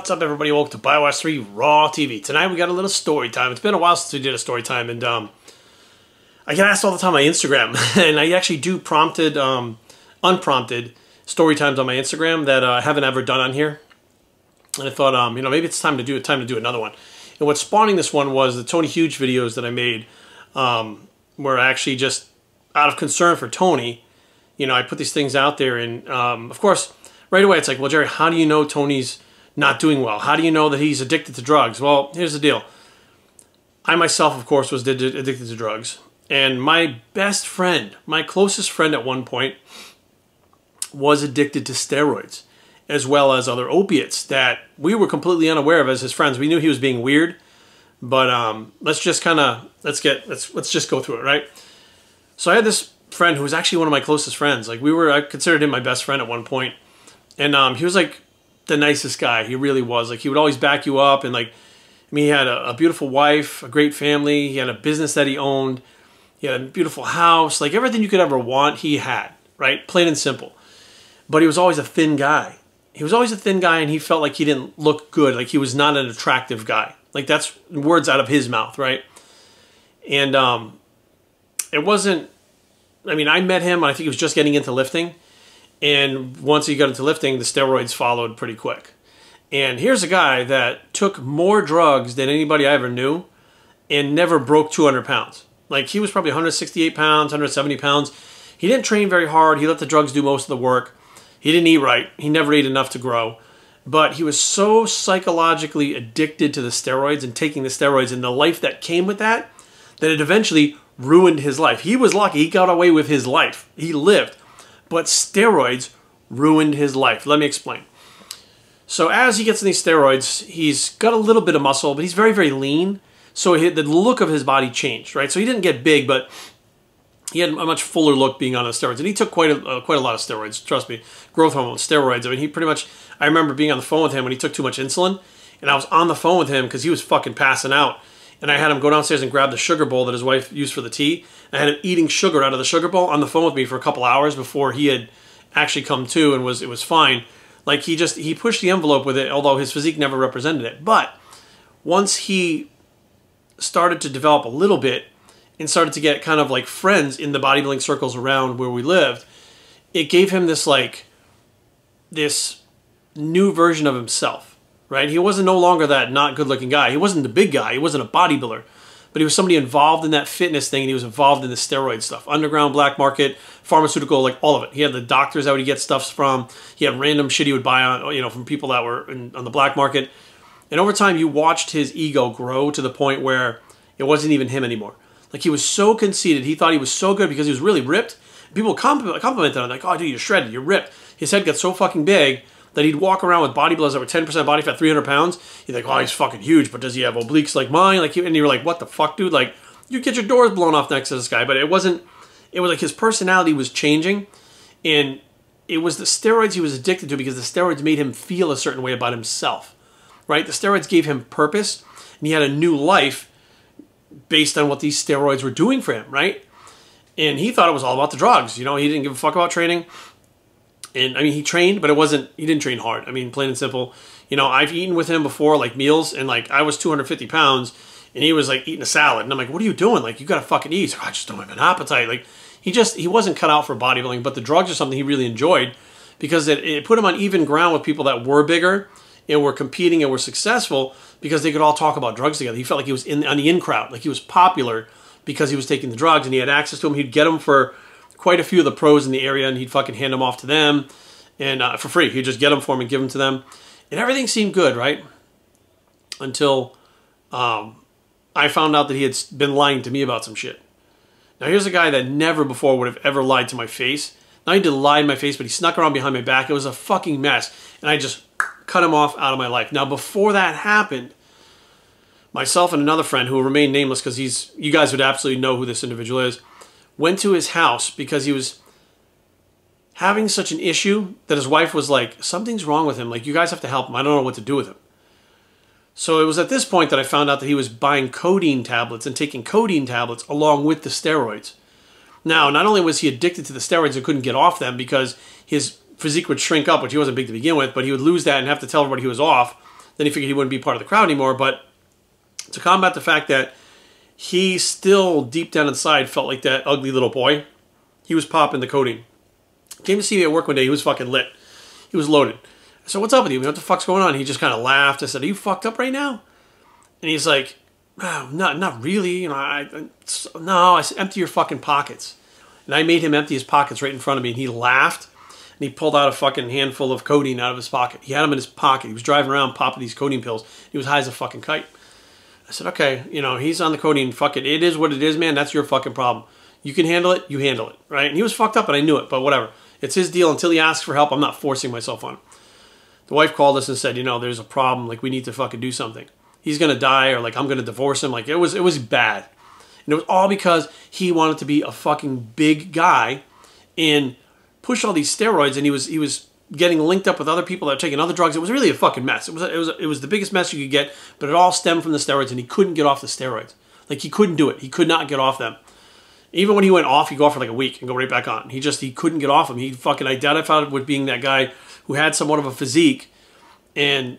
What's up, everybody? Welcome to BioWatch 3 Raw TV. Tonight we got a little story time. It's been a while since we did a story time, and I get asked all the time on my Instagram, and I actually do unprompted story times on my Instagram that I haven't ever done on here. And I thought, maybe it's time to do another one. And what's spawning this one was the Tony Huge videos that I made, where I actually just, out of concern for Tony, I put these things out there, and of course, right away it's like, well, Jerry, how do you know Tony's not doing well? How do you know that he's addicted to drugs? Well, here's the deal. I myself, of course, was addicted to drugs. And my best friend, my closest friend at one point, was addicted to steroids, as well as other opiates that we were completely unaware of as his friends. We knew he was being weird, but let's just go through it, right? So I had this friend who was actually one of my closest friends. Like, I considered him my best friend at one point. And he was like the nicest guy. He really was. Like, he would always back you up. And he had a beautiful wife, a great family. He had a business that he owned. He had a beautiful house. Like, everything you could ever want, he had, right? Plain and simple. But he was always a thin guy. He was always a thin guy, and he felt like he didn't look good. Like, he was not an attractive guy. Like, that's words out of his mouth, right? And it wasn't, I met him, I think he was just getting into lifting. And once he got into lifting, the steroids followed pretty quick. And here's a guy that took more drugs than anybody I ever knew and never broke 200 pounds. Like, he was probably 168 pounds, 170 pounds. He didn't train very hard. He let the drugs do most of the work. He didn't eat right. He never ate enough to grow. But he was so psychologically addicted to the steroids and taking the steroids and the life that came with that, that it eventually ruined his life. He was lucky. He got away with his life. He lived. But steroids ruined his life. Let me explain. So as he gets in these steroids, he's got a little bit of muscle, but he's very, very lean. So the look of his body changed, right? So he didn't get big, but he had a much fuller look being on the steroids. And he took quite a lot of steroids, trust me. Growth hormone, steroids. He pretty much, I remember being on the phone with him when he took too much insulin. And I was on the phone with him because he was fucking passing out. And I had him go downstairs and grab the sugar bowl that his wife used for the tea. I had him eating sugar out of the sugar bowl on the phone with me for a couple hours before he had actually come to, and it was fine. Like, he pushed the envelope with it, although his physique never represented it. But once he started to develop a little bit and started to get kind of like friends in the bodybuilding circles around where we lived, it gave him this new version of himself. Right? He wasn't no longer that not good-looking guy. He wasn't the big guy. He wasn't a bodybuilder. But he was somebody involved in that fitness thing, and he was involved in the steroid stuff. Underground, black market, pharmaceutical, like all of it. He had the doctors that would get stuff from. He had random shit he would buy on, from people that were on the black market. And over time, you watched his ego grow to the point where it wasn't even him anymore. Like, he was so conceited. He thought he was so good because he was really ripped. People complimented him, like, oh, dude, you're shredded, you're ripped. His head got so fucking big that he'd walk around with bodybuilders that were 10% body fat, 300 pounds. He'd like, oh, he's fucking huge, but does he have obliques like mine? And you're like, what the fuck, dude? Like, you get your doors blown off next to this guy. But it was like his personality was changing, and it was the steroids he was addicted to because the steroids made him feel a certain way about himself, right? The steroids gave him purpose, and he had a new life based on what these steroids were doing for him, right? And he thought it was all about the drugs. He didn't give a fuck about training. And he trained, but he didn't train hard. Plain and simple. I've eaten with him before, like meals, and like I was 250 pounds and he was like eating a salad. And I'm like, what are you doing? Like, you got to fucking eat. He's like, I just don't have an appetite. Like, he wasn't cut out for bodybuilding, but the drugs are something he really enjoyed because it put him on even ground with people that were bigger and were competing and were successful because they could all talk about drugs together. He felt like he was on the in crowd. Like, he was popular because he was taking the drugs and he had access to them. He'd get them for quite a few of the pros in the area, and he'd fucking hand them off to them, and for free. He'd just get them for them and give them to them, and everything seemed good, right? Until I found out that he had been lying to me about some shit. Now, here's a guy that never before would have ever lied to my face. Not only did he lie in my face, but he snuck around behind my back. It was a fucking mess, and I just cut him off out of my life. Now, before that happened, myself and another friend, who will remain nameless because you guys would absolutely know who this individual is, went to his house because he was having such an issue that his wife was like, something's wrong with him. Like, you guys have to help him. I don't know what to do with him. So it was at this point that I found out that he was buying codeine tablets and taking codeine tablets along with the steroids. Now, not only was he addicted to the steroids and couldn't get off them because his physique would shrink up, which he wasn't big to begin with, but he would lose that and have to tell everybody he was off Then he figured he wouldn't be part of the crowd anymore. But to combat the fact that he still deep down inside felt like that ugly little boy, he was popping the codeine. Came to see me at work one day. He was fucking lit. He was loaded. I said, what's up with you? What the fuck's going on? He just kind of laughed. I said, are you fucked up right now? And he's like, oh, not really. You know, no. I said, empty your fucking pockets. And I made him empty his pockets right in front of me. And he laughed. And he pulled out a fucking handful of codeine out of his pocket. He had them in his pocket. He was driving around popping these codeine pills. He was high as a fucking kite. I said, okay, you know, he's on the codeine. Fuck it. It is what it is, man. That's your fucking problem. You can handle it. You handle it, right? And he was fucked up, and I knew it, but whatever. It's his deal. Until he asks for help, I'm not forcing myself on him. The wife called us and said, you know, there's a problem. Like, we need to fucking do something. He's going to die, or like, I'm going to divorce him. Like, it was bad. And it was all because he wanted to be a fucking big guy and push all these steroids, and he was getting linked up with other people that were taking other drugs. It was really a fucking mess. It was the biggest mess you could get, but it all stemmed from the steroids, and he couldn't get off the steroids. Like, he couldn't do it. He could not get off them. Even when he went off, he'd go off for like a week and go right back on. He couldn't get off them. He fucking identified with being that guy who had somewhat of a physique, and,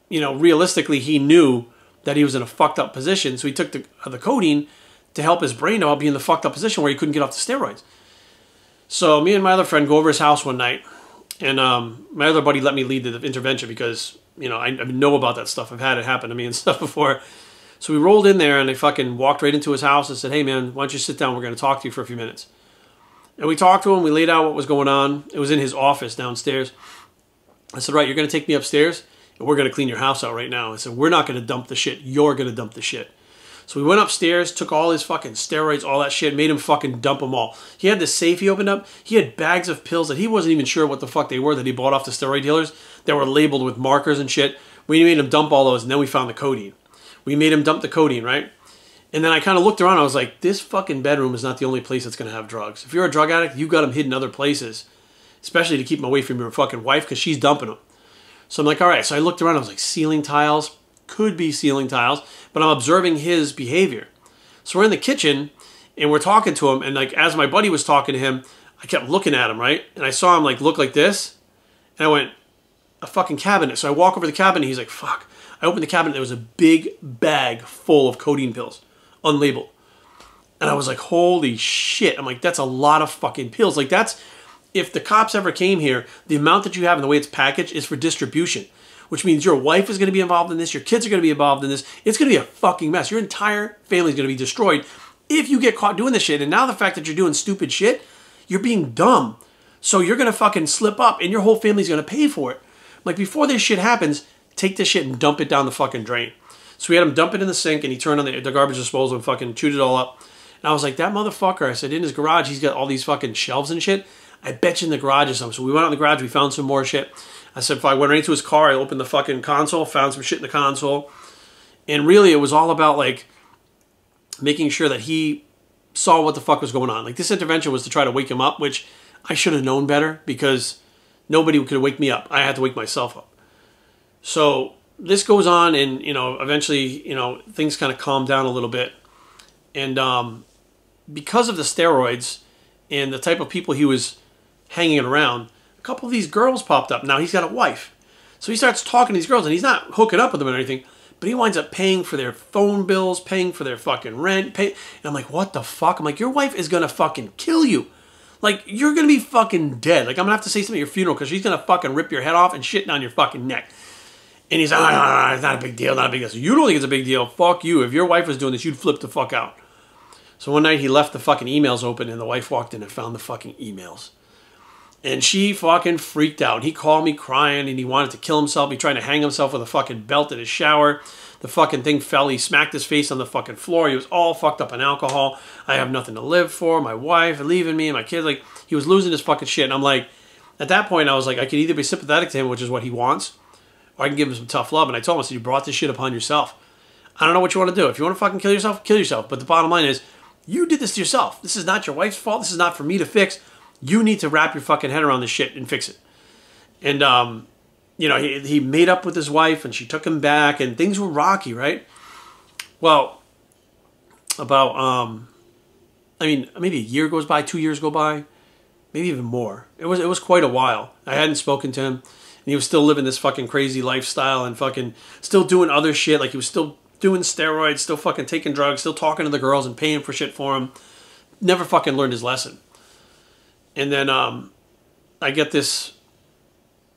you know, realistically, he knew that he was in a fucked up position, so he took the codeine to help his brain out be in the fucked up position where he couldn't get off the steroids. So me and my other friend go over his house one night, and my other buddy let me lead the intervention because, you know, I know about that stuff. I've had it happen to me and stuff before. So we rolled in there, and they fucking walked right into his house and said, hey, man, why don't you sit down? We're going to talk to you for a few minutes. And we talked to him. We laid out what was going on. It was in his office downstairs. I said, right, you're going to take me upstairs, and we're going to clean your house out right now. I said, we're not going to dump the shit. You're going to dump the shit. So we went upstairs, took all his fucking steroids, all that shit, made him fucking dump them all. He had this safe he opened up. He had bags of pills that he wasn't even sure what the fuck they were that he bought off the steroid dealers that were labeled with markers and shit. We made him dump all those, and then we found the codeine. We made him dump the codeine, right? And then I kind of looked around. I was like, this fucking bedroom is not the only place that's going to have drugs. If you're a drug addict, you got them hidden other places, especially to keep them away from your fucking wife because she's dumping them. So I'm like, all right. So I looked around. I was like, ceiling tiles. Could be ceiling tiles. But I'm observing his behavior. So we're in the kitchen, and we're talking to him. And like as my buddy was talking to him, I kept looking at him, right? And I saw him like look like this. And I went, a fucking cabinet. So I walk over to the cabinet. He's like, fuck. I opened the cabinet. There was a big bag full of codeine pills, unlabeled. And I was like, holy shit. I'm like, that's a lot of fucking pills. Like that's, if the cops ever came here, the amount that you have and the way it's packaged is for distribution, which means your wife is going to be involved in this. Your kids are going to be involved in this. It's going to be a fucking mess. Your entire family is going to be destroyed if you get caught doing this shit. And now the fact that you're doing stupid shit, you're being dumb. So you're going to fucking slip up and your whole family's going to pay for it. Like before this shit happens, take this shit and dump it down the fucking drain. So we had him dump it in the sink, and he turned on the garbage disposal and fucking chewed it all up. And I was like, that motherfucker, I said, in his garage, he's got all these fucking shelves and shit. I bet you in the garage or something. So we went out in the garage, we found some more shit. I said, if I went right into his car, I opened the fucking console, found some shit in the console. And really, it was all about like making sure that he saw what the fuck was going on. Like this intervention was to try to wake him up, which I should have known better because nobody could wake me up. I had to wake myself up. So this goes on, and, you know, eventually, you know, things kind of calm down a little bit. And because of the steroids and the type of people he was hanging around, a couple of these girls popped up. Now he's got a wife. So he starts talking to these girls, and he's not hooking up with them or anything, but he winds up paying for their phone bills, paying for their fucking rent. And I'm like, what the fuck? I'm like, your wife is going to fucking kill you. Like, you're going to be fucking dead. Like, I'm going to have to say something at your funeral because she's going to fucking rip your head off and shit down your fucking neck. And he's like, oh, it's not a big deal, not a big deal. So you don't think it's a big deal? Fuck you. If your wife was doing this, you'd flip the fuck out. So one night he left the fucking emails open, and the wife walked in and found the fucking emails. And she fucking freaked out. He called me crying, and he wanted to kill himself. He tried to hang himself with a fucking belt in his shower. The fucking thing fell. He smacked his face on the fucking floor. He was all fucked up on alcohol. I have nothing to live for. My wife leaving me and my kids. Like, he was losing his fucking shit. And I'm like, at that point, I was like, I could either be sympathetic to him, which is what he wants, or I can give him some tough love. And I told him, I said, you brought this shit upon yourself. I don't know what you want to do. If you want to fucking kill yourself, kill yourself. But the bottom line is, you did this to yourself. This is not your wife's fault. This is not for me to fix. You need to wrap your fucking head around this shit and fix it. And, you know, he made up with his wife, and she took him back, and things were rocky, right? Well, about, I mean, maybe a year goes by, 2 years go by, maybe even more. It was quite a while. I hadn't spoken to him. And he was still living this fucking crazy lifestyle and fucking still doing other shit. Like he was still doing steroids, still fucking taking drugs, still talking to the girls and paying for shit for him. Never fucking learned his lesson. And then I get this,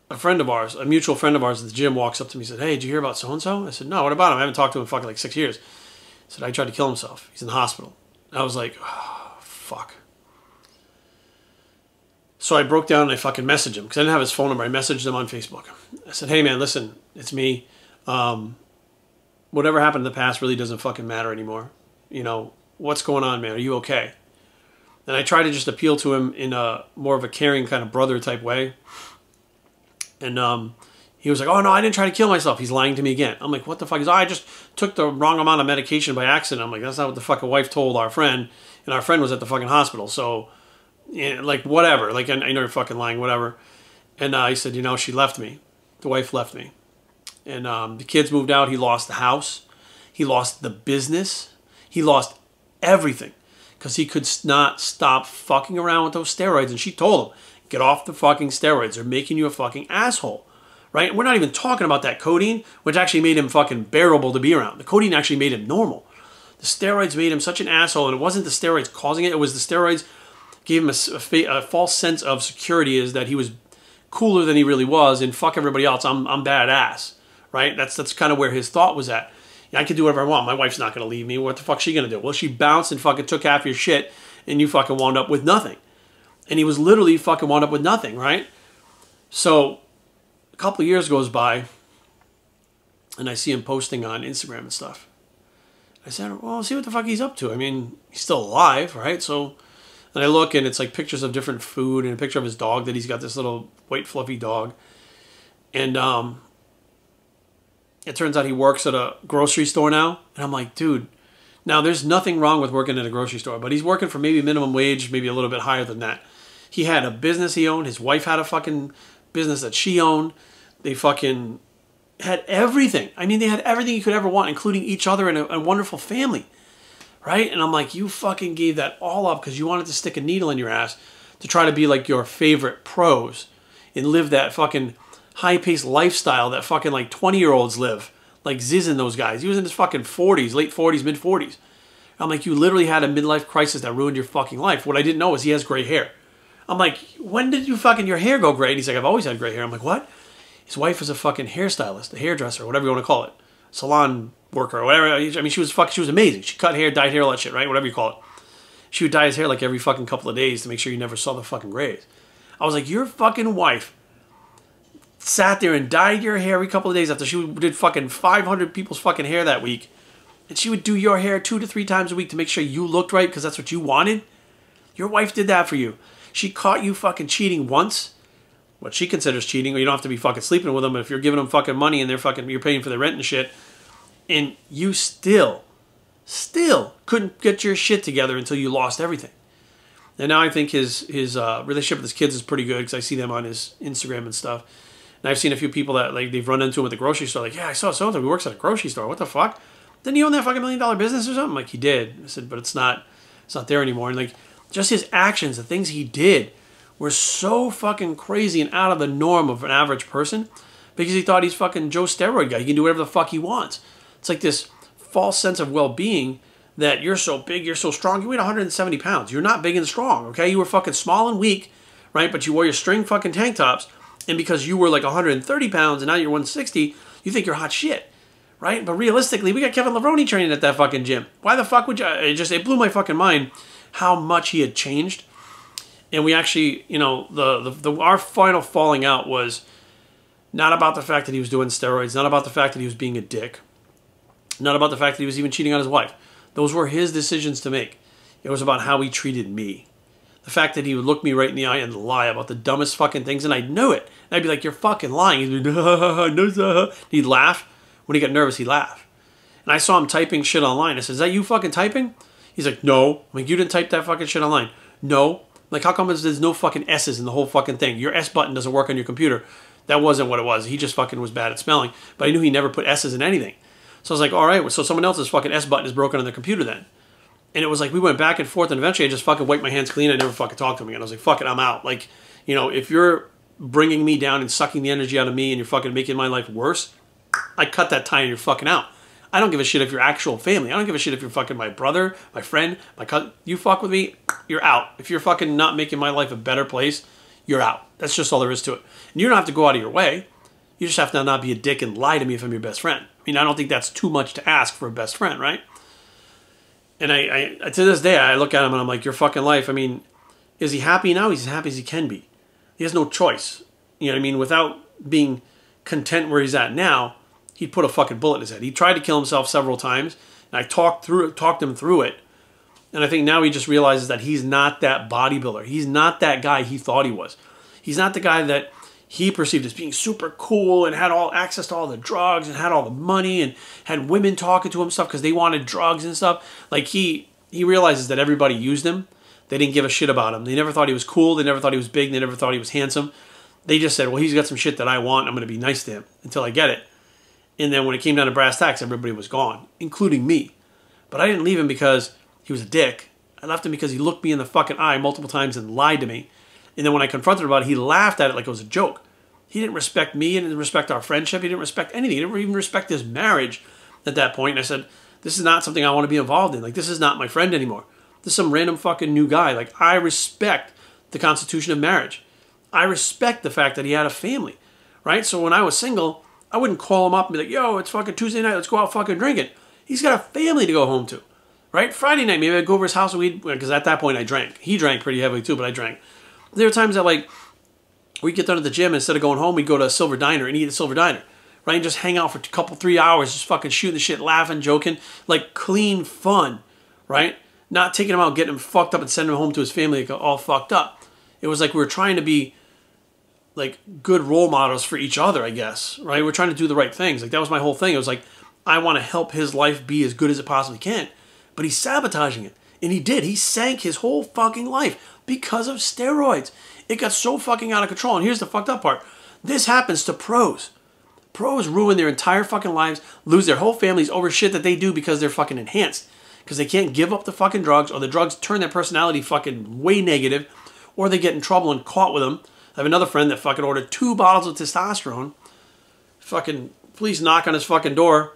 a friend of ours, a mutual friend of ours at the gym walks up to me and said, hey, did you hear about so-and-so? I said, no, what about him? I haven't talked to him in fucking like 6 years. He said, I tried to kill himself. He's in the hospital. I was like, oh, fuck. So I broke down and I fucking messaged him because I didn't have his phone number. I messaged him on Facebook. I said, hey man, listen, it's me. Whatever happened in the past really doesn't fucking matter anymore. You know, what's going on, man? Are you okay? And I tried to just appeal to him in a more of a caring kind of brother type way. And he was like, oh no, I didn't try to kill myself. He's lying to me again. I'm like, what the fuck? He's, oh, I just took the wrong amount of medication by accident. I'm like, that's not what the fucking wife told our friend. And our friend was at the fucking hospital. So, yeah, like, whatever. Like, I know you're fucking lying, whatever. And he said, you know, she left me. The wife left me. And the kids moved out. He lost the house. He lost the business. He lost everything. Because he could not stop fucking around with those steroids. And she told him, get off the fucking steroids. They're making you a fucking asshole. Right? We're not even talking about that codeine, which actually made him fucking bearable to be around. The codeine actually made him normal. The steroids made him such an asshole. And it wasn't the steroids causing it. It was the steroids gave him a false sense of security, is that he was cooler than he really was, and fuck everybody else, I'm badass, right? That's kind of where his thought was at. Yeah, I can do whatever I want. My wife's not going to leave me. What the fuck's she going to do? Well, she bounced and fucking took half your shit, and you fucking wound up with nothing. And he was literally fucking wound up with nothing, right? So a couple of years goes by, and I see him posting on Instagram and stuff. I said, well, see what the fuck he's up to. I mean, he's still alive, right? So... And I look, and it's like pictures of different food and a picture of his dog, that he's got this little white fluffy dog. And it turns out he works at a grocery store now. And I'm like, dude, now there's nothing wrong with working at a grocery store, but he's working for maybe minimum wage, maybe a little bit higher than that. He had a business he owned. His wife had a fucking business that she owned. They fucking had everything. I mean, they had everything you could ever want, including each other and a wonderful family. Right? And I'm like, you fucking gave that all up because you wanted to stick a needle in your ass to try to be like your favorite pros and live that fucking high-paced lifestyle that fucking like 20-year-olds live. Like Ziz and those guys. He was in his fucking 40s, late 40s, mid-40s. I'm like, you literally had a midlife crisis that ruined your fucking life. What I didn't know is he has gray hair. I'm like, when did you fucking, your hair go gray? And he's like, I've always had gray hair. I'm like, what? His wife was a fucking hairstylist, a hairdresser, whatever you want to call it. Salon worker or whatever. I mean, she was amazing. She cut hair, dyed hair, all that shit, right? Whatever you call it. She would dye his hair like every fucking couple of days to make sure you never saw the fucking grays. I was like, your fucking wife sat there and dyed your hair every couple of days after she did fucking 500 people's fucking hair that week. And she would do your hair 2 to 3 times a week to make sure you looked right because that's what you wanted. Your wife did that for you. She caught you fucking cheating once. What she considers cheating, or you don't have to be fucking sleeping with them, but if you're giving them fucking money and you're paying for their rent and shit, and you still couldn't get your shit together until you lost everything. And now I think his relationship with his kids is pretty good because I see them on his Instagram and stuff. And I've seen a few people that like they've run into him at the grocery store. Like, yeah, I saw so-and-so who works at a grocery store. What the fuck? Didn't he own that fucking $1 million business or something? Like, he did. I said, but it's not there anymore. And like, just his actions, the things he did, were so fucking crazy and out of the norm of an average person because he thought he's fucking Joe Steroid guy. He can do whatever the fuck he wants. It's like this false sense of well-being that you're so big, you're so strong. You weighed 170 pounds. You're not big and strong, okay? You were fucking small and weak, right? But you wore your string fucking tank tops, and because you were like 130 pounds and now you're 160, you think you're hot shit, right? But realistically, we got Kevin Levrone training at that fucking gym. Why the fuck would you? It blew my fucking mind how much he had changed. And we actually, you know, our final falling out was not about the fact that he was doing steroids, not about the fact that he was being a dick, not about the fact that he was even cheating on his wife. Those were his decisions to make. It was about how he treated me. The fact that he would look me right in the eye and lie about the dumbest fucking things, and I knew it. And I'd be like, you're fucking lying. He'd be like, he'd laugh. When he got nervous, he'd laugh. And I saw him typing shit online. I said, is that you fucking typing? He's like, no. I'm like, you didn't type that fucking shit online. No. Like, how come there's no fucking S's in the whole fucking thing? Your S button doesn't work on your computer. That wasn't what it was. He just fucking was bad at spelling. But I knew he never put S's in anything. So I was like, all right, so someone else's fucking S button is broken on their computer then. And it was like, we went back and forth, and eventually I just fucking wiped my hands clean. I never fucking talked to him again. I was like, fuck it, I'm out. Like, you know, if you're bringing me down and sucking the energy out of me and you're fucking making my life worse, I cut that tie and you're fucking out. I don't give a shit if you're actual family. I don't give a shit if you're fucking my brother, my friend, my cousin. You fuck with me, you're out. If you're fucking not making my life a better place, you're out. That's just all there is to it. And you don't have to go out of your way. You just have to not be a dick and lie to me if I'm your best friend. I mean, I don't think that's too much to ask for a best friend, right? And I to this day, I look at him and I'm like, your fucking life. I mean, is he happy now? He's as happy as he can be. He has no choice. You know what I mean? Without being content where he's at now, he'd put a fucking bullet in his head. He tried to kill himself several times, and I talked him through it. And I think now he just realizes that he's not that bodybuilder. He's not that guy he thought he was. He's not the guy that he perceived as being super cool and had all access to all the drugs and had all the money and had women talking to him stuff because they wanted drugs and stuff. Like he realizes that everybody used him. They didn't give a shit about him. They never thought he was cool. They never thought he was big. They never thought he was handsome. They just said, well, he's got some shit that I want. I'm going to be nice to him until I get it. And then when it came down to brass tacks, everybody was gone, including me. But I didn't leave him because he was a dick. I left him because he looked me in the fucking eye multiple times and lied to me. And then when I confronted him about it, he laughed at it like it was a joke. He didn't respect me. He didn't respect our friendship. He didn't respect anything. He didn't even respect his marriage at that point. And I said, this is not something I want to be involved in. Like, this is not my friend anymore. This is some random fucking new guy. Like, I respect the constitution of marriage. I respect the fact that he had a family, right? So when I was single, I wouldn't call him up and be like, yo, it's fucking Tuesday night. Let's go out fucking drinking. He's got a family to go home to, right? Friday night, maybe I'd go over his house and because at that point I drank. He drank pretty heavily too, but I drank. There were times that like, we'd get done at the gym and instead of going home, we'd go to a Silver Diner and eat at a Silver Diner, right? And just hang out for a couple, 3 hours, just fucking shooting the shit, laughing, joking, like clean fun, right? Not taking him out, getting him fucked up and sending him home to his family like, all fucked up. It was like we were trying to be like good role models for each other, I guess, right? We're trying to do the right things. Like that was my whole thing. It was like, I want to help his life be as good as it possibly can. But he's sabotaging it. And he did. He sank his whole fucking life because of steroids. It got so fucking out of control. And here's the fucked up part. This happens to pros. Pros ruin their entire fucking lives, lose their whole families over shit that they do because they're fucking enhanced. Because they can't give up the fucking drugs, or the drugs turn their personality fucking way negative, or they get in trouble and caught with them. I have another friend that fucking ordered 2 bottles of testosterone. Fucking police knock on his fucking door.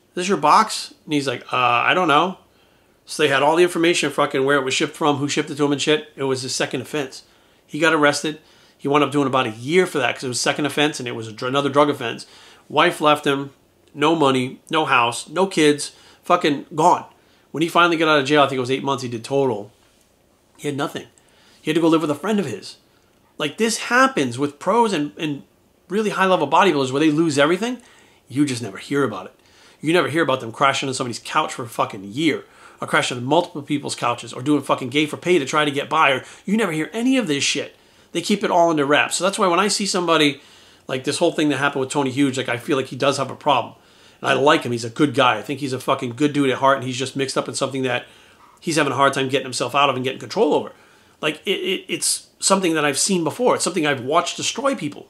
Is this your box? And he's like, I don't know. So they had all the information fucking where it was shipped from, who shipped it to him and shit. It was his second offense. He got arrested. He wound up doing about a year for that because it was second offense and it was another drug offense. Wife left him. No money, no house, no kids. Fucking gone. When he finally got out of jail, I think it was 8 months he did total. He had nothing. He had to go live with a friend of his. Like this happens with pros and really high-level bodybuilders where they lose everything. You just never hear about it. You never hear about them crashing on somebody's couch for a fucking year, or crashing on multiple people's couches, or doing fucking gay for pay to try to get by, or you never hear any of this shit. They keep it all under wraps. So that's why when I see somebody like this whole thing that happened with Tony Huge, like I feel like he does have a problem. And I like him. He's a good guy. I think he's a fucking good dude at heart, and he's just mixed up in something that he's having a hard time getting himself out of and getting control over. Like it's something that I've seen before. It's something I've watched destroy people.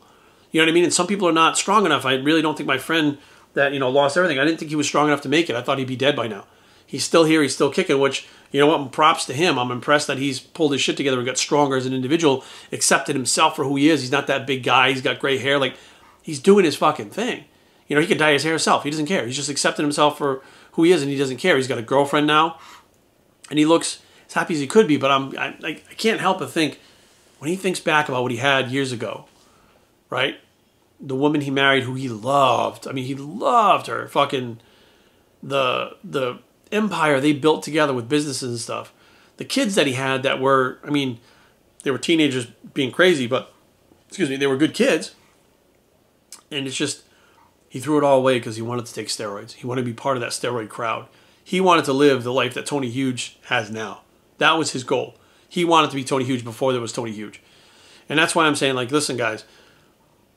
You know what I mean? And some people are not strong enough. I really don't think my friend that, lost everything, I didn't think he was strong enough to make it. I thought he'd be dead by now. He's still here. He's still kicking, which, you know what, props to him. I'm impressed that he's pulled his shit together and got stronger as an individual, accepted himself for who he is. He's not that big guy. He's got gray hair. Like, he's doing his fucking thing. He could dye his hair himself. He doesn't care. He's just accepted himself for who he is, and he doesn't care. He's got a girlfriend now, and he looks as happy as he could be, but I can't help but think, when he thinks back about what he had years ago, right? The woman he married who he loved. I mean, he loved her. Fucking the empire they built together with businesses and stuff. The kids that he had that were, I mean, they were teenagers being crazy, but, excuse me, they were good kids. And it's just, he threw it all away because he wanted to take steroids. He wanted to be part of that steroid crowd. He wanted to live the life that Tony Huge has now. That was his goal. He wanted to be Tony Huge before there was Tony Huge. And that's why I'm saying, like, listen, guys,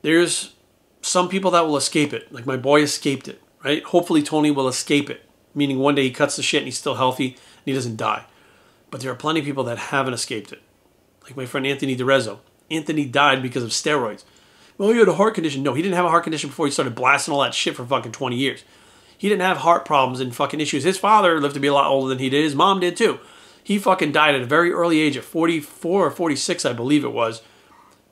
there's some people that will escape it. Like my boy escaped it, right? Hopefully Tony will escape it, meaning one day he cuts the shit and he's still healthy and he doesn't die. But there are plenty of people that haven't escaped it. Like my friend Anthony DeRezzo. Anthony died because of steroids. Well, he had a heart condition. No, he didn't have a heart condition before he started blasting all that shit for fucking 20 years. He didn't have heart problems and fucking issues. His father lived to be a lot older than he did. His mom did too. He fucking died at a very early age, at 44 or 46, I believe it was,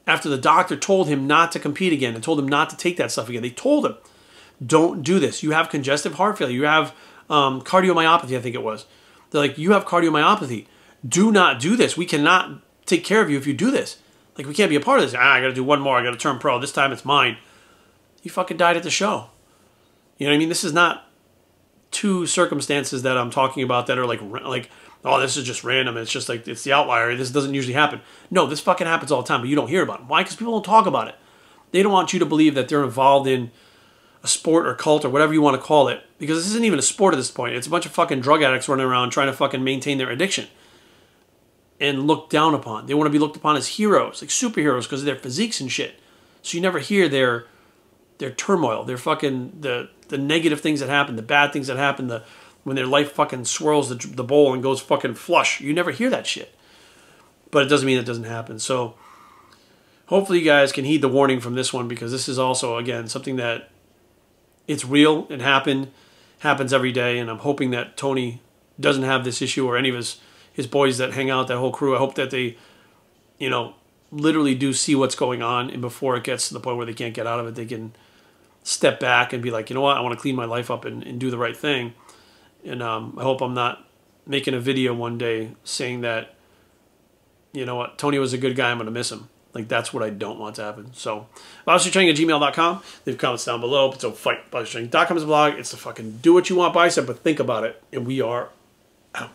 after the doctor told him not to compete again and told him not to take that stuff again. They told him, don't do this. You have congestive heart failure. You have cardiomyopathy, I think it was. They're like, you have cardiomyopathy. Do not do this. We cannot take care of you if you do this. Like, we can't be a part of this. I got to do one more. I got to turn pro. This time it's mine. You fucking died at the show. You know what I mean? This is not two circumstances that I'm talking about that are like, oh, this is just random. It's just like, it's the outlier. This doesn't usually happen. No, this fucking happens all the time, but you don't hear about it. Why? Because people don't talk about it. They don't want you to believe that they're involved in a sport or cult or whatever you want to call it. Because this isn't even a sport at this point. It's a bunch of fucking drug addicts running around trying to fucking maintain their addiction. And looked down upon. They want to be looked upon as heroes, like superheroes, because of their physiques and shit. So you never hear their turmoil, their fucking, the negative things that happen, the bad things that happen, when their life fucking swirls the bowl and goes fucking flush. You never hear that shit. But it doesn't mean it doesn't happen. So hopefully you guys can heed the warning from this one, because this is also, again, something that it's real. It happens every day. And I'm hoping that Tony doesn't have this issue, or any of his boys that hang out, that whole crew. I hope that they, you know, literally do see what's going on, and before it gets to the point where they can't get out of it, they can step back and be like, you know what, I want to clean my life up and do the right thing. And I hope I'm not making a video one day saying that, you know what, Tony was a good guy, I'm going to miss him. Like, that's what I don't want to happen. So, bodystrength@gmail.com. Leave comments down below. So, fight. Bodystrength.com is a blog. It's the fucking do what you want bicep, but think about it. And we are out.